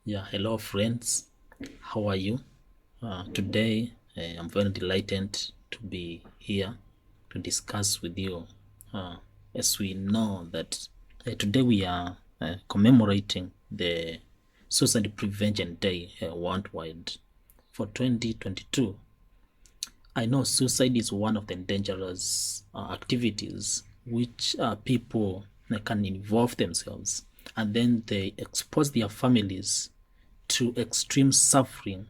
Yeah, hello friends. How are you? Today, I'm very delighted to be here to discuss with you. Uh, as we know that today we are commemorating the Suicide Prevention Day worldwide for 2022. I know suicide is one of the dangerous activities which people can involve themselves, and then they expose their families to extreme suffering,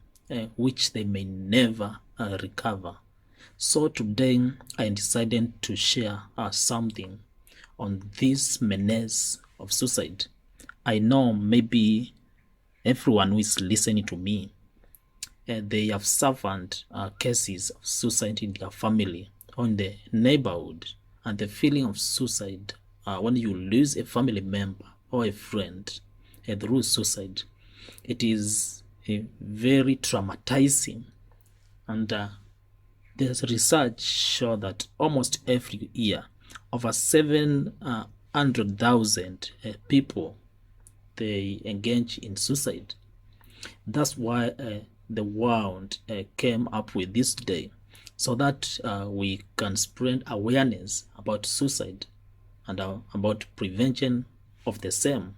which they may never recover. So today I decided to share something on this menace of suicide. I know maybe everyone who is listening to me, they have suffered cases of suicide in their family or in the neighborhood, and the feeling of suicide when you lose a family member or a friend through suicide, it is very traumatizing. And there's research show that almost every year over 700,000 people they engage in suicide. That's why the world came up with this day, so that we can spread awareness about suicide and about prevention of the same.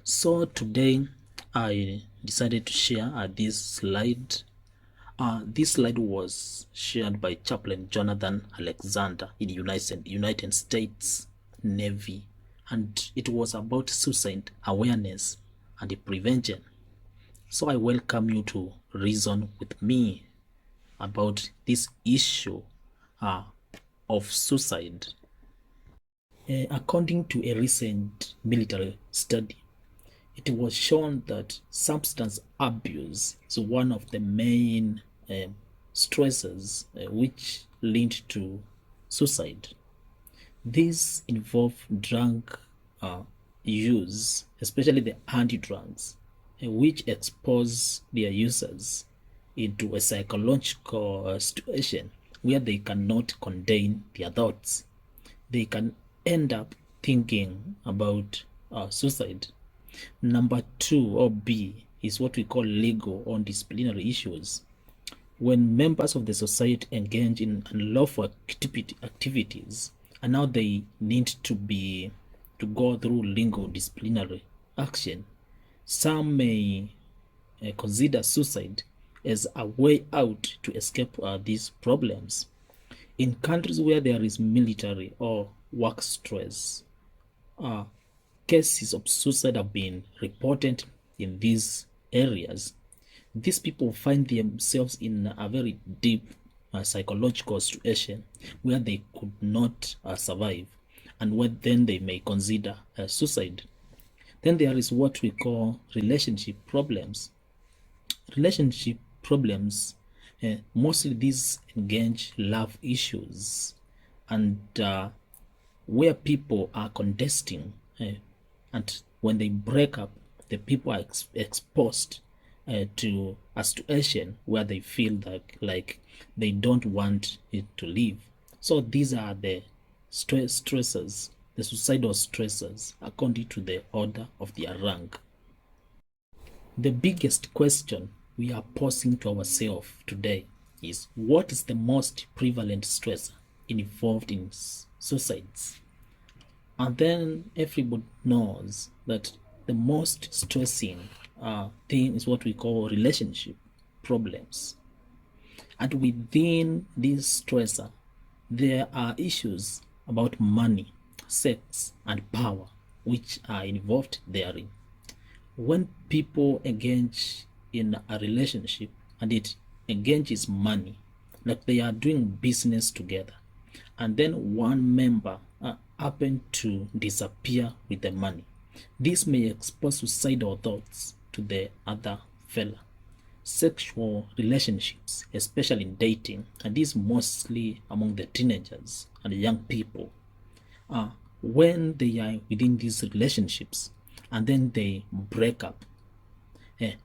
So today I decided to share this slide. This slide was shared by Chaplain Jonathan Alexander in United States Navy, and it was about suicide awareness and prevention. So I welcome you to reason with me about this issue uh, of suicide. According to a recent military study, it was shown that substance abuse is one of the main stressors which linked to suicide. These involve drug use, especially the anti-drugs, which expose their users into a psychological situation where they cannot contain their thoughts. They can end up thinking about suicide. Number two, or B, is what we call legal or disciplinary issues. When members of the society engage in unlawful activities, and now they need to go through legal disciplinary action, some may consider suicide as a way out to escape these problems. In countries where there is military or work stress, uh, cases of suicide have been reported in these areas. These people find themselves in a very deep psychological situation where they could not survive, and where then they may consider suicide. Then there is what we call relationship problems. Relationship problems, mostly these engage love issues, and where people are contesting, and when they break up, the people are exposed to a situation where they feel like they don't want it to leave. So these are the stressors, the suicidal stressors, according to the order of their rank. The biggest question we are posing to ourselves today is, what is the most prevalent stressor involved in suicides? And then everybody knows that the most stressing thing is what we call relationship problems. And within this stressor, there are issues about money, sex, and power, which are involved therein. When people engage in a relationship and it engages money, like they are doing business together, and then one member happen to disappear with the money, this may expose suicidal thoughts to the other fella. Sexual relationships, especially in dating, and this mostly among the teenagers and the young people, when they are within these relationships and then they break up,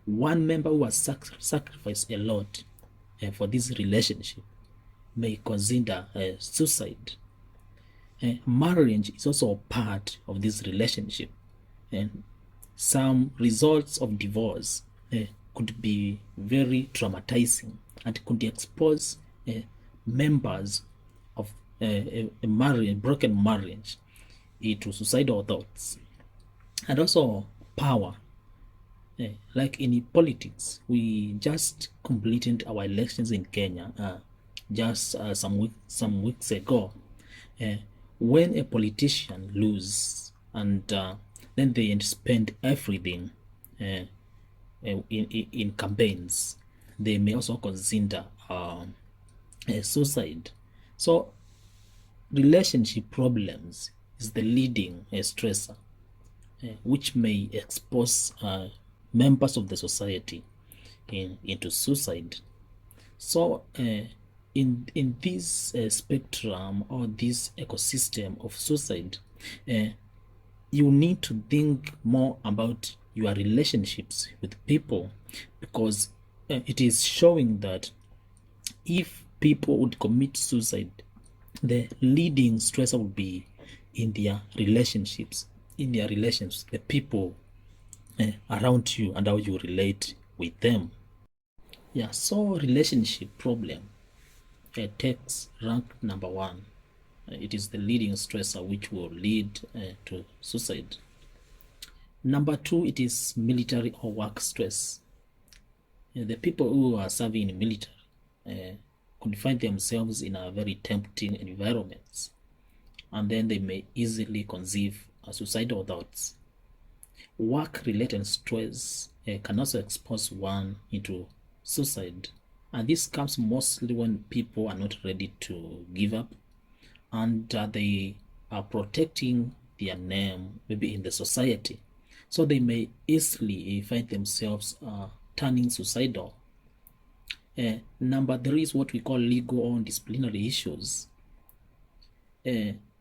one member who has sacrificed a lot for this relationship may consider suicide. Marriage is also a part of this relationship, and some results of divorce could be very traumatizing and could expose members of a broken marriage to suicidal thoughts. And also power. Like in politics, we just completed our elections in Kenya just some weeks ago. When a politician lose and then they spend everything in campaigns, they may also consider suicide. So relationship problems is the leading stressor, which may expose members of the society into suicide. So in this spectrum or this ecosystem of suicide, you need to think more about your relationships with people, because it is showing that if people would commit suicide, the leading stressor would be in their relationships, the people around you and how you relate with them. Yeah, so relationship problem takes rank number one. It is the leading stressor which will lead to suicide. Number two, it is military or work stress. The people who are serving in military could find themselves in a very tempting environments, and then they may easily conceive suicidal thoughts. Work-related stress can also expose one into suicide, and this comes mostly when people are not ready to give up, and they are protecting their name maybe in the society, so they may easily find themselves turning suicidal. Number three is what we call legal or disciplinary issues.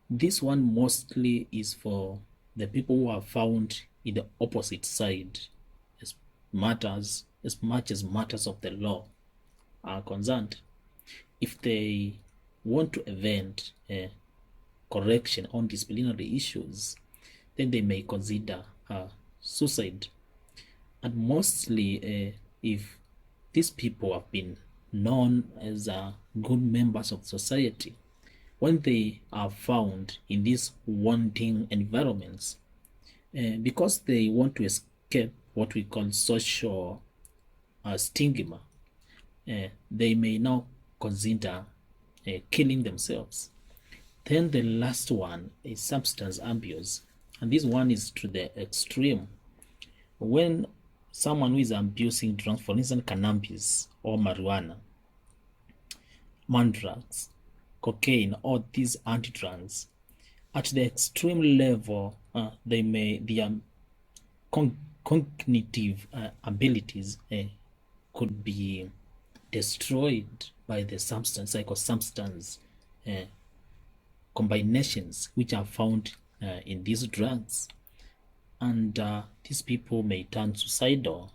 This one mostly is for the people who are found in the opposite side as much as matters of the law are concerned. If they want to event correction on disciplinary issues, then they may consider suicide. And mostly if these people have been known as good members of society, when they are found in these wanting environments, because they want to escape what we call social stigma, they may now consider killing themselves. Then the last one is substance abuse, and this one is to the extreme. When someone who is abusing drugs, for instance cannabis or marijuana, drugs, cocaine, or these anti-drugs, at the extreme level, their cognitive abilities could be destroyed by the substance combinations which are found in these drugs, and these people may turn suicidal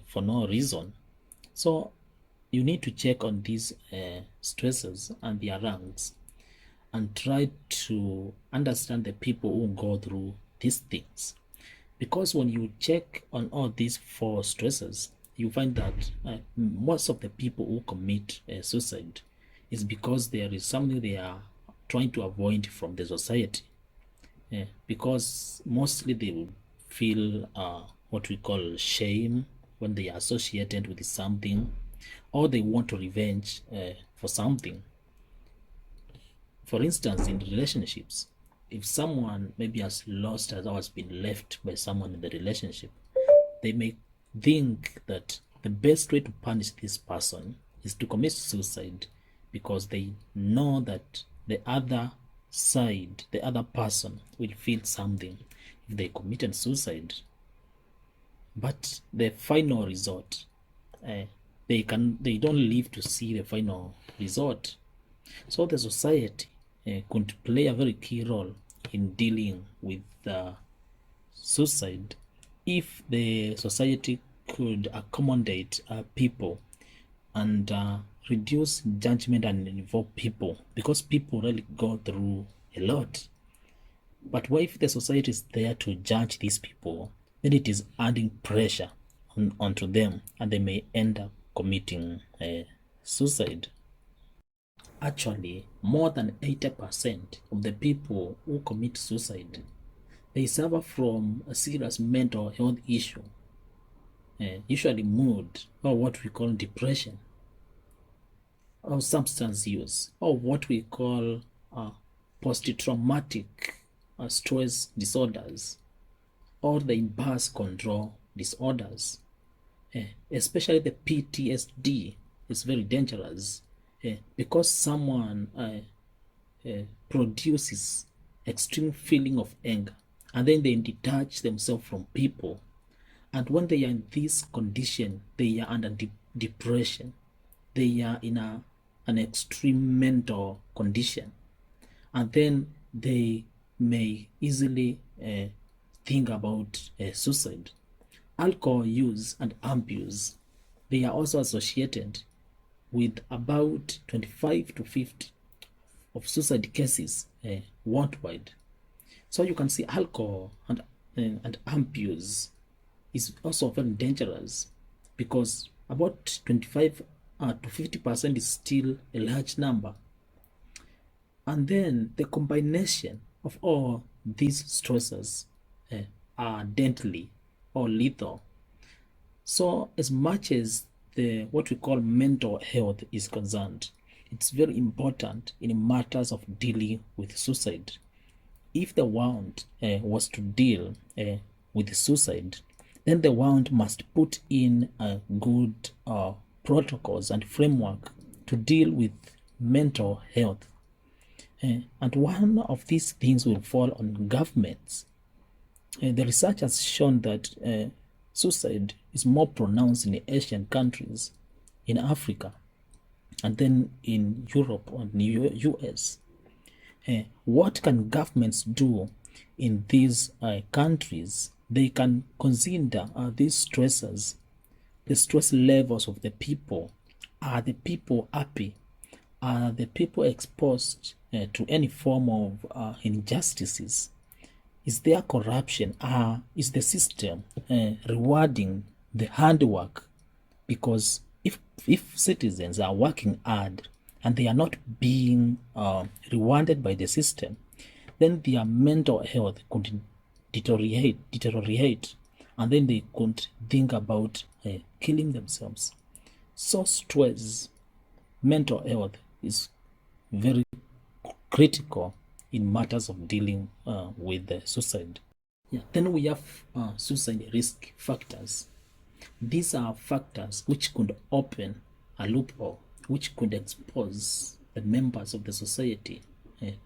for no reason. So you need to check on these stresses and their ranks and try to understand the people who go through these things, because when you check on all these four stresses, you find that most of the people who commit suicide is because there is something they are trying to avoid from the society, because mostly they will feel what we call shame when they are associated with something, or they want to revenge for something. For instance, in relationships, if someone maybe has lost or has been left by someone in the relationship, they may think that the best way to punish this person is to commit suicide, because they know that the other side, the other person, will feel something if they committed suicide. But the final result, they don't live to see the final result. So the society could play a very key role in dealing with suicide if the society could accommodate people and reduce judgment and involve people, because people really go through a lot. But what if the society is there to judge these people then it is adding pressure onto them, and they may end up committing suicide. Actually, more than 80% of the people who commit suicide, they suffer from a serious mental health issue, usually mood, or what we call depression, or substance use, or what we call post-traumatic stress disorders, or the impulse control disorders. Especially the PTSD is very dangerous, because someone produces extreme feeling of anger, and then they detach themselves from people. And when they are in this condition, they are under depression. They are in an extreme mental condition, and then they may easily think about suicide. Alcohol use and abuse, they are also associated with about 25 to 50 of suicide cases worldwide. So you can see alcohol and abuse is also very dangerous, because about 25 to 50% is still a large number. And then the combination of all these stresses are deadly or lethal. So as much as the what we call mental health is concerned, it's very important in matters of dealing with suicide. If the world was to deal with suicide, then the world must put in good protocols and framework to deal with mental health. And one of these things will fall on governments. The research has shown that suicide is more pronounced in Asian countries, in Africa, and then in Europe and the US. What can governments do in these countries? They can consider these stressors, the stress levels of the people. Are the people happy? Are the people exposed to any form of injustices? Is there corruption? Is the system rewarding the hard work? Because if citizens are working hard and they are not being rewarded by the system, then their mental health could deteriorate, and then they could think about killing themselves. So stress, mental health is very critical in matters of dealing with suicide. Yeah. Then we have suicide risk factors. These are factors which could open a loophole, which could expose the members of the society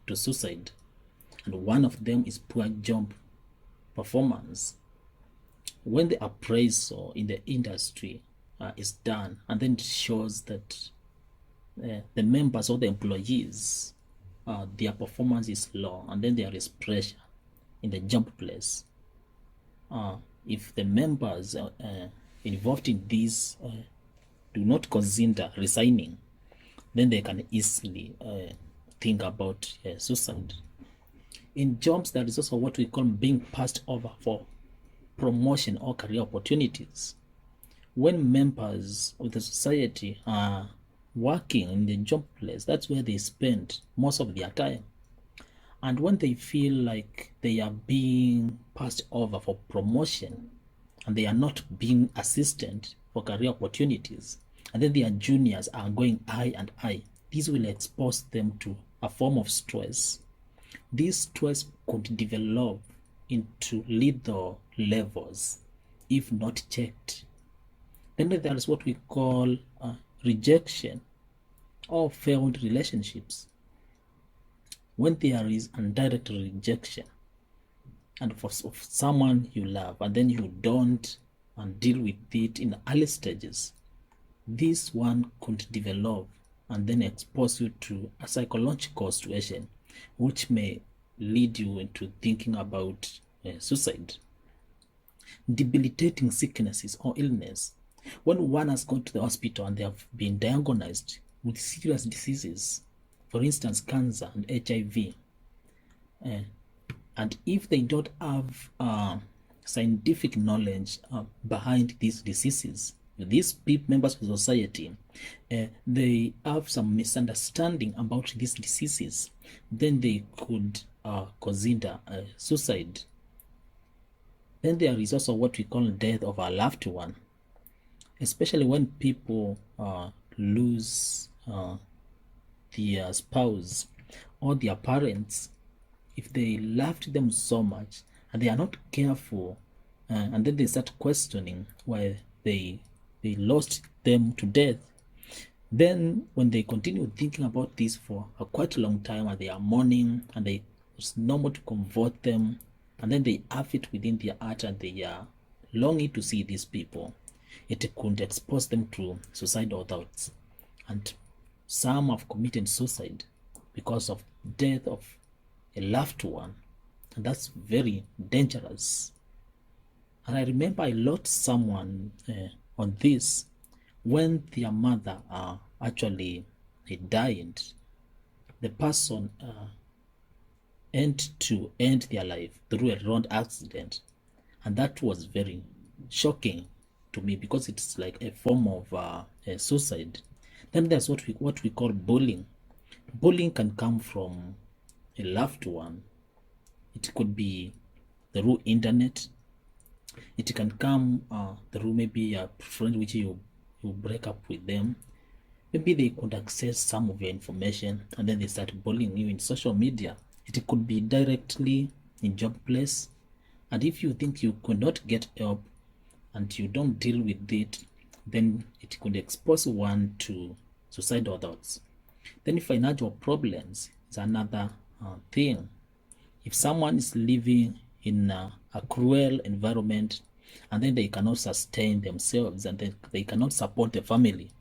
to suicide. And one of them is poor job performance. When the appraisal in the industry is done, and then it shows that the members or the employees, their performance is low, and then there is pressure in the job place. If the members involved in this do not consider resigning, then they can easily think about suicide. In jobs, there is also what we call being passed over for promotion or career opportunities. When members of the society are working in the job place, that's where they spend most of their time. And when they feel like they are being passed over for promotion and they are not being assisted for career opportunities, and then their juniors are going high and high, this will expose them to a form of stress. This stress could develop into lethal levels if not checked. Then there is what we call rejection or failed relationships. When there is indirect rejection and for someone you love, and then you don't and deal with it in early stages, this one could develop and then expose you to a psychological situation which may lead you into thinking about suicide. Debilitating sicknesses or illness. When one has gone to the hospital and they have been diagnosed with serious diseases, for instance, cancer and HIV, and if they don't have scientific knowledge behind these diseases. These members of society, they have some misunderstanding about these diseases, then they could consider suicide. Then there is also what we call death of a loved one, especially when people lose their spouse or their parents. If they loved them so much and they are not careful, and then they start questioning why they lost them to death, then when they continue thinking about this for a quite a long time and they are mourning and it's normal to comfort them, and then they have it within their heart and they are longing to see these people, it could expose them to suicidal thoughts. And some have committed suicide because of death of a loved one, and that's very dangerous. And I remember I lost someone on this when their mother actually died. The person had to end their life through a road accident, and that was very shocking to me because it's like a form of suicide. Then there's what we call bullying. Bullying can come from a loved one. It could be through internet. It can come through maybe a friend which you break up with them. Maybe they could access some of your information and then they start bullying you in social media. It could be directly in job place. And if you think you could not get help and you don't deal with it, then it could expose one to suicidal thoughts. Then financial problems is another thing. If someone is living in a cruel environment and then they cannot sustain themselves and they cannot support the family,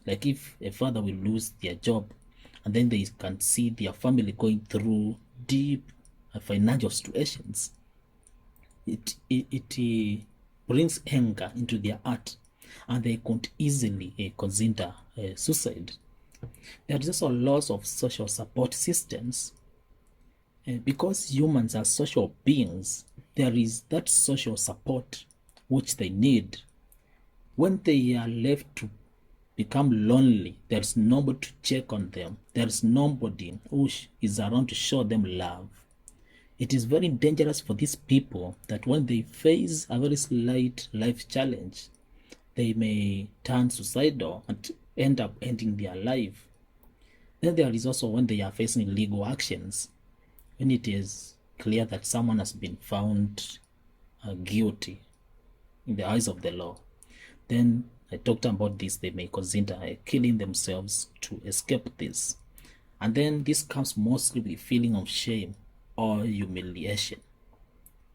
like if a father will lose their job and then they can see their family going through deep financial situations, it brings anger into their heart and they could easily consider suicide. There is also loss of social support systems. Because humans are social beings, there is that social support which they need. When they are left to become lonely, there's nobody to check on them. There's nobody who is around to show them love. It is very dangerous for these people that when they face a very slight life challenge, they may turn suicidal and end up ending their life. Then there is also when they are facing legal actions. When it is clear that someone has been found guilty in the eyes of the law, then I talked about this, they may consider killing themselves to escape this. And then this comes mostly with the feeling of shame or humiliation.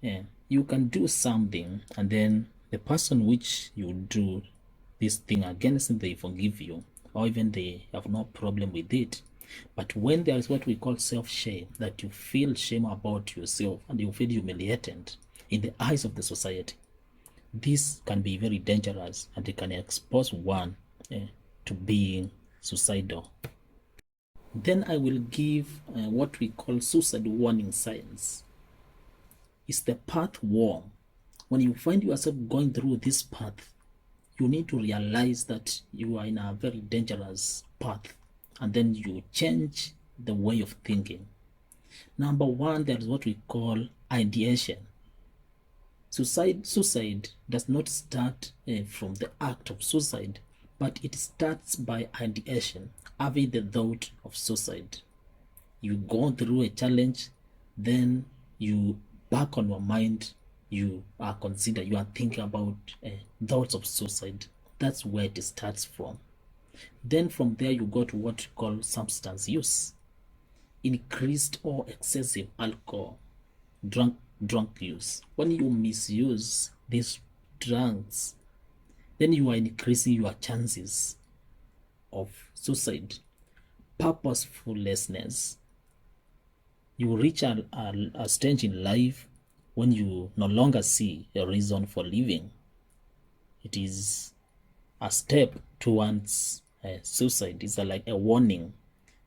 Yeah, you can do something and then the person which you do this thing against, they forgive you or even they have no problem with it. But when there is what we call self-shame, that you feel shame about yourself and you feel humiliated in the eyes of the society, this can be very dangerous and it can expose one to being suicidal. Then I will give what we call suicide warning signs. It's the path warn. When you find yourself going through this path, you need to realize that you are in a very dangerous path, and then you change the way of thinking. Number one, there is what we call ideation. Suicide does not start from the act of suicide, but it starts by ideation, having the thought of suicide. You go through a challenge, then you back on your mind, you are thinking about thoughts of suicide. That's where it starts from. Then from there you go to what you call substance use. Increased or excessive alcohol, drunk use. When you misuse these drugs, then you are increasing your chances of suicide. Purposefulness. You reach a stage in life when you no longer see a reason for living. It is a step towards suicide. It's like a warning.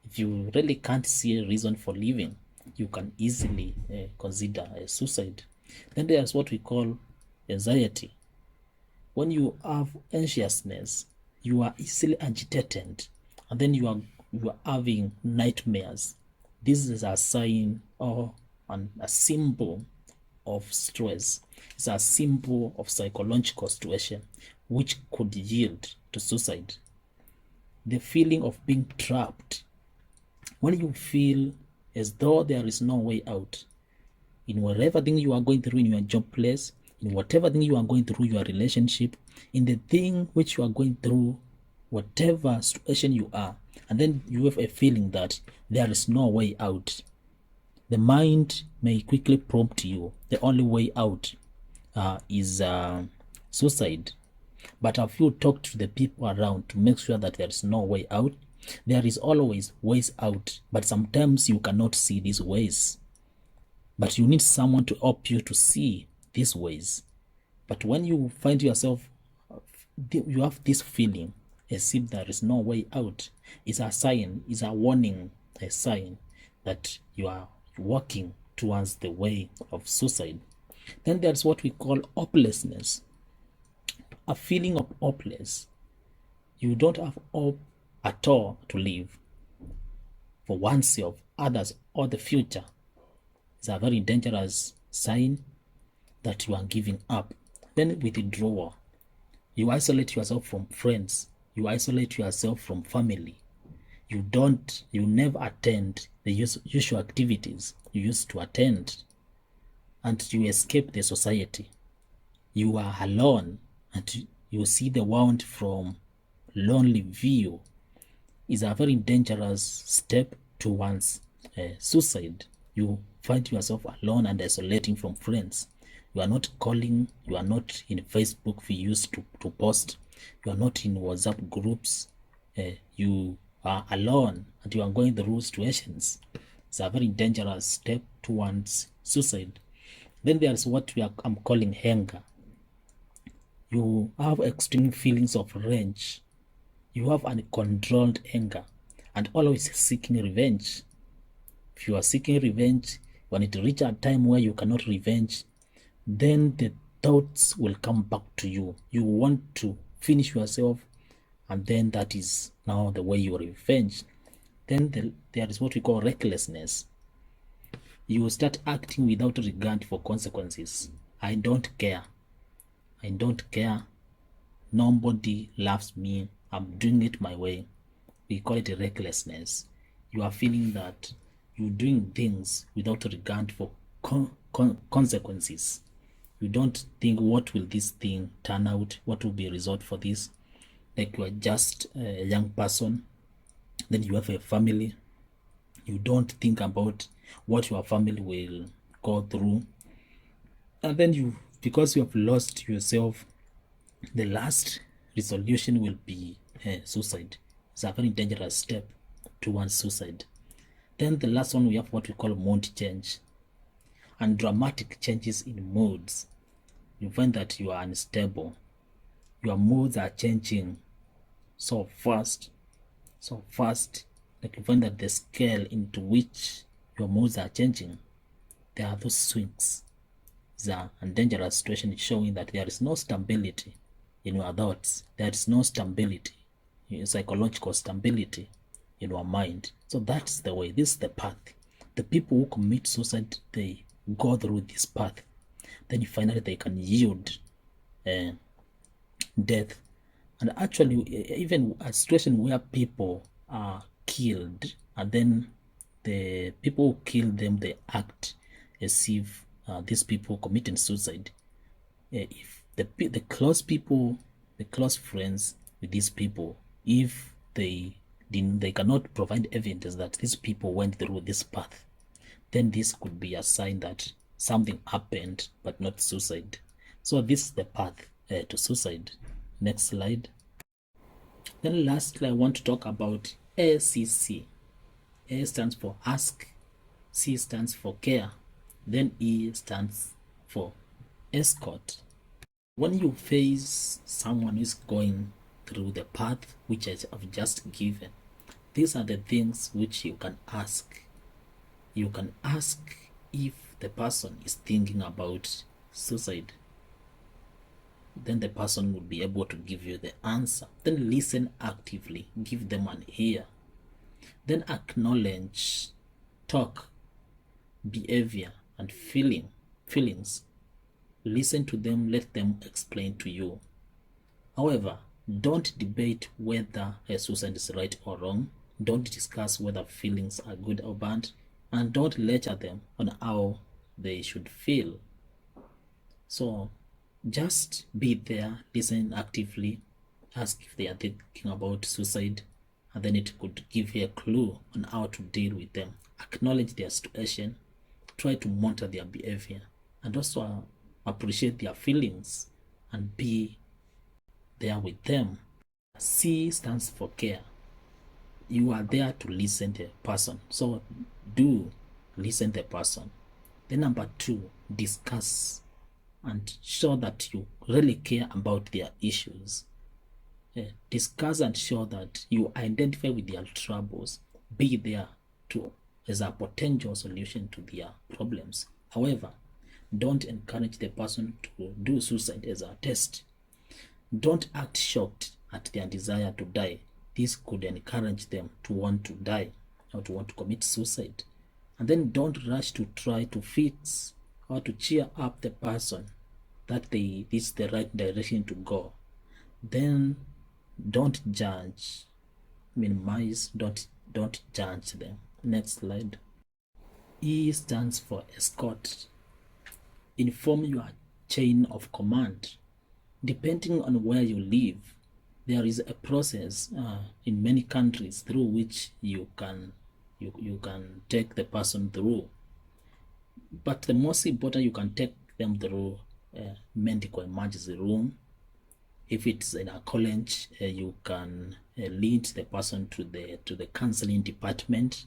If you really can't see a reason for living, you can easily consider suicide. Then there's what we call anxiety. When you have anxiousness, you are easily agitated, and then you are having nightmares. This is a sign or a symbol of stress. It's a symbol of psychological situation which could yield to suicide. The feeling of being trapped. When you feel as though there is no way out, in whatever thing you are going through in your job place, in whatever thing you are going through your relationship, in the thing which you are going through, whatever situation you are, and then you have a feeling that there is no way out. The mind may quickly prompt you the only way out is suicide. But have you talked to the people around to make sure that there is no way out? There is always ways out, but sometimes you cannot see these ways. But you need someone to help you to see these ways. But when you find yourself, you have this feeling as if there is no way out, it's a sign, it's a warning, a sign that you are walking towards the way of suicide. Then there's what we call hopelessness. A feeling of hopeless. You don't have hope at all to live for oneself, others, or the future. It's a very dangerous sign that you are giving up. Then withdrawal. You isolate yourself from friends. You isolate yourself from family. You never attend the usual activities you used to attend, and you escape the society. You are alone, and you see the world from lonely view. Is a very dangerous step towards suicide. You find yourself alone and isolating from friends. You are not calling, you are not in Facebook views to post, you are not in WhatsApp groups, you are alone and you are going through situations. It's a very dangerous step towards suicide. Then there's what I'm calling anger. You have extreme feelings of rage. You have uncontrolled anger and always seeking revenge. If you are seeking revenge, when it reaches a time where you cannot revenge, then the thoughts will come back to you. You want to finish yourself, and then that is now the way you revenge. Then there is what we call recklessness. You will start acting without regard for consequences. I don't care. I don't care. Nobody loves me. I'm doing it my way. We call it recklessness. You are feeling that you're doing things without regard for consequences. You don't think, what will this thing turn out? What will be a result for this? Like you are just a young person, then you have a family. You don't think about what your family will go through. And then because you have lost yourself, the last resolution will be suicide. It's a very dangerous step towards suicide. Then the last one, we have what we call mood change and dramatic changes in moods. You find that you are unstable. Your moods are changing so fast. Like you find that the scale into which your moods are changing, there are those swings. It's a dangerous situation showing that there is no stability in your thoughts. There is no stability, psychological stability in your mind. So that's the way. This is the path. The people who commit suicide, they go through this path. Then finally they can yield death. And actually, even a situation where people are killed, and then the people who kill them, they act as if these people committed suicide. If the close people, the close friends with these people, if they cannot provide evidence that these people went through this path, then this could be a sign that something happened, but not suicide. So this is the path to suicide. Next slide. Then lastly, I want to talk about ACC. A stands for ask, C stands for care, then E stands for escort. When you face someone who's going through the path which I have just given, these are the things which you can ask. You can ask if the person is thinking about suicide. then the person will be able to give you the answer. Then listen actively, give them an ear. Then acknowledge, talk, behavior, and feelings. Listen to them, let them explain to you. However, don't debate whether a suicide is right or wrong. Don't discuss whether feelings are good or bad, and don't lecture them on how they should feel. So just be there, listen actively, ask if they are thinking about suicide, and then it could give you a clue on how to deal with them. Acknowledge their situation, try to monitor their behavior, and also appreciate their feelings and be there with them. C stands for care. You are there to listen to the person. So do listen to the person. Then number 2, discuss and show that you really care about their issues. Discuss and show that you identify with their troubles. Be there to as a potential solution to their problems. However, don't encourage the person to do suicide as a test. Don't act shocked at their desire to die. This could encourage them to want to die or to want to commit suicide. And then don't rush to try to fix or to cheer up the person that this is the right direction to go. Then don't judge, minimize, don't judge them. Next slide. E stands for escort. Inform your chain of command. Depending on where you live, there is a process in many countries through which you can take the person through. But the most important, you can take them through medical emergency room. If it's in a college, you can lead the person to the counseling department.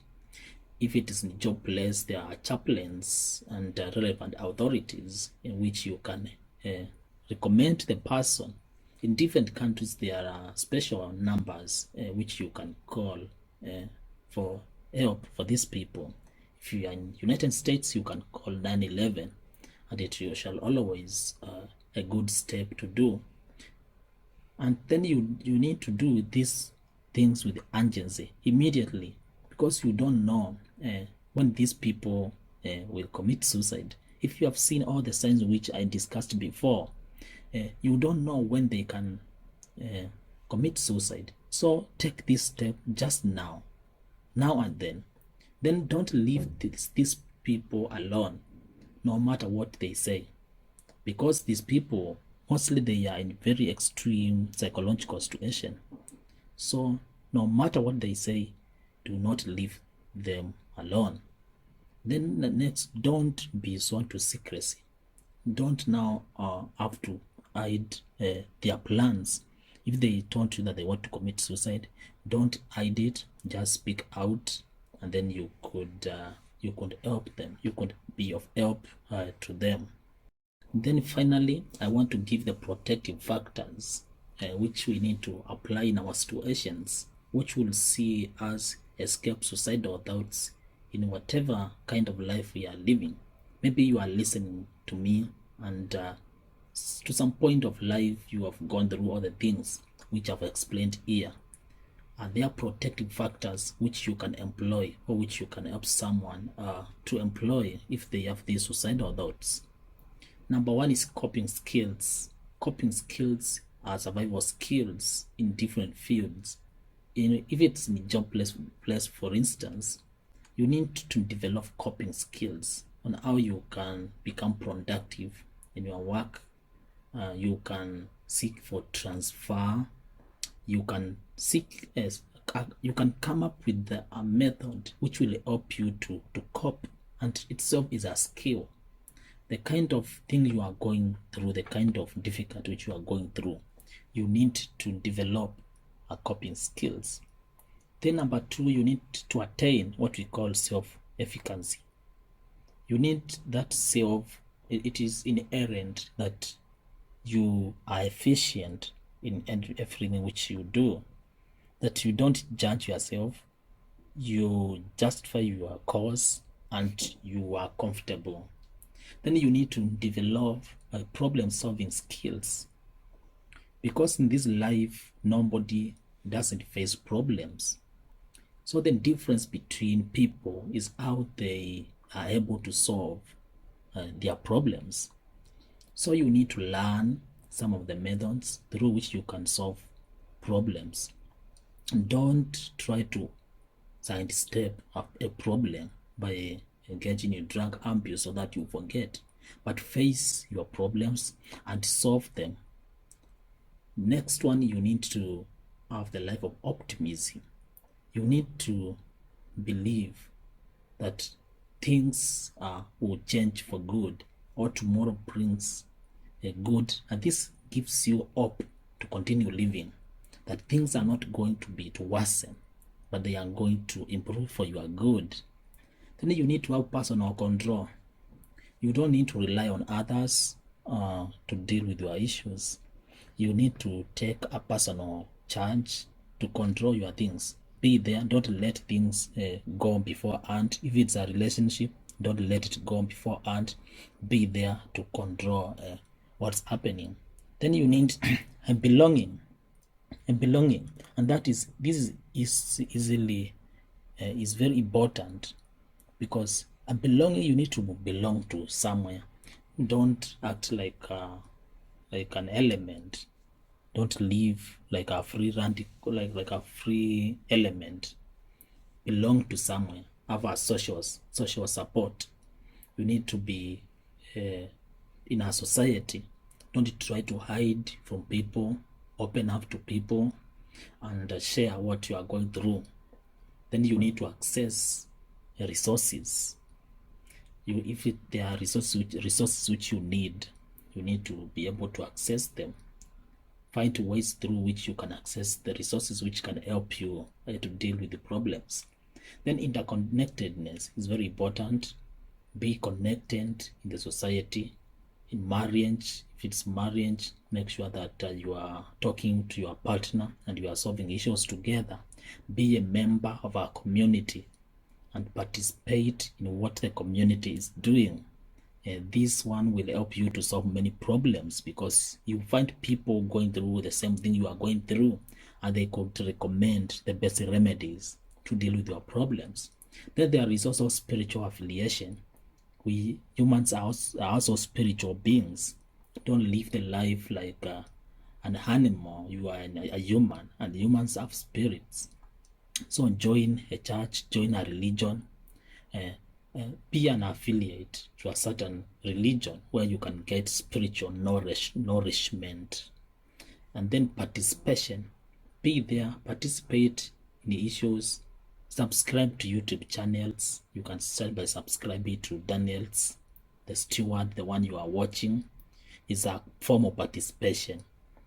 If it is in a job place, there are chaplains and relevant authorities in which you can recommend the person. In different countries, there are special numbers which you can call for help for these people. If you are in United States, you can call 911, and it shall always a good step to do. And then you need to do these things with urgency immediately, because you don't know when these people will commit suicide. If you have seen all the signs which I discussed before, you don't know when they can commit suicide. So take this step just now and then. Then don't leave these people alone, no matter what they say, because these people, mostly they are in very extreme psychological situation. So no matter what they say, do not leave them alone. Then the next, don't be sworn to secrecy. Don't now have to hide their plans. If they told you that they want to commit suicide, don't hide it, just speak out, and then you could help them. You could be of help to them. Then finally, I want to give the protective factors which we need to apply in our situations, which will see us escape suicidal thoughts in whatever kind of life we are living. Maybe you are listening to me, and to some point of life you have gone through all the things which I've explained here. Are there protective factors which you can employ, or which you can help someone to employ if they have these suicidal thoughts? Number 1 is coping skills. Coping skills are survival skills in different fields. If it's in a job place, for instance, you need to develop coping skills on how you can become productive in your work. You can seek for transfer. You can you can come up with a method which will help you to cope, and itself is a skill. The kind of thing you are going through, the kind of difficulty which you are going through, you need to develop a coping skills. Then number 2, you need to attain what we call self-efficacy. You need that it is inherent that you are efficient in everything which you do, that you don't judge yourself, you justify your cause, and you are comfortable. Then you need to develop problem solving skills. because in this life nobody doesn't face problems. So the difference between people is how they are able to solve their problems. So you need to learn some of the methods through which you can solve problems. Don't try to sidestep a problem by engaging in drug abuse so that you forget, but face your problems and solve them. Next one, you need to have the life of optimism. You need to believe that things will change for good, or tomorrow brings a good, and this gives you hope to continue living, that things are not going to be to worsen, but they are going to improve for your good. Then you need to have personal control. You don't need to rely on others to deal with your issues. You need to take a personal charge to control your things. Be there. Don't let things go beforehand. If it's a relationship, don't let it go beforehand. Be there to control what's happening. Then you need a belonging, and this is easily is very important, because a belonging, you need to belong to somewhere. Don't act like an element. Don't live like a free radical, like a free element. Belong to somewhere. Have a social support. You need to be in a society. Don't try to hide from people. Open up to people and share what you are going through. Then you need to access resources. If there are resources which you need to be able to access them. Find ways through which you can access the resources which can help you to deal with the problems. Then interconnectedness is very important. Be connected in the society. In marriage, if it's marriage, make sure that you are talking to your partner and you are solving issues together. Be a member of our community and participate in what the community is doing. This one will help you to solve many problems, because you find people going through the same thing you are going through, and they could recommend the best remedies to deal with your problems. Then there is also spiritual affiliation. We humans are also spiritual beings. Don't live the life like an animal. You are a human, and humans have spirits. So join a church, join a religion, be an affiliate to a certain religion where you can get spiritual nourishment. And then participation. Be there, participate in the issues. Subscribe to YouTube channels. You can start by subscribing to Daniel's, the steward, the one you are watching. Is a form of participation.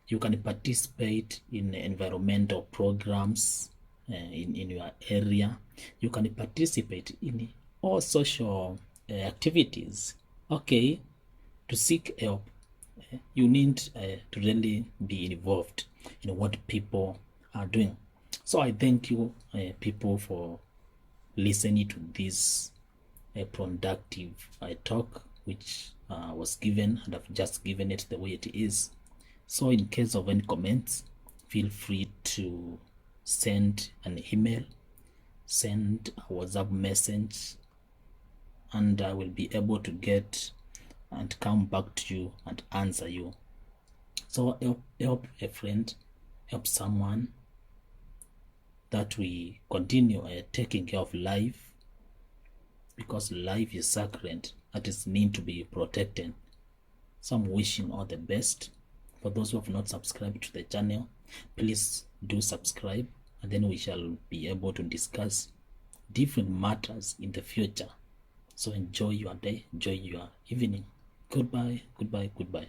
You can participate in environmental programs in your area. You can participate in all social activities. Okay, to seek help, you need to really be involved in what people are doing. So I thank you people for listening to this productive talk which was given, and I've just given it the way it is. So in case of any comments, feel free to send an email, send a WhatsApp message, and I will be able to get and come back to you and answer you. So help a friend, help someone, that we continue taking care of life, because life is sacred, that is need to be protected. So I'm wishing all the best. For those who have not subscribed to the channel, please do subscribe, and then we shall be able to discuss different matters in the future. So enjoy your day, enjoy your evening. Goodbye, goodbye, goodbye.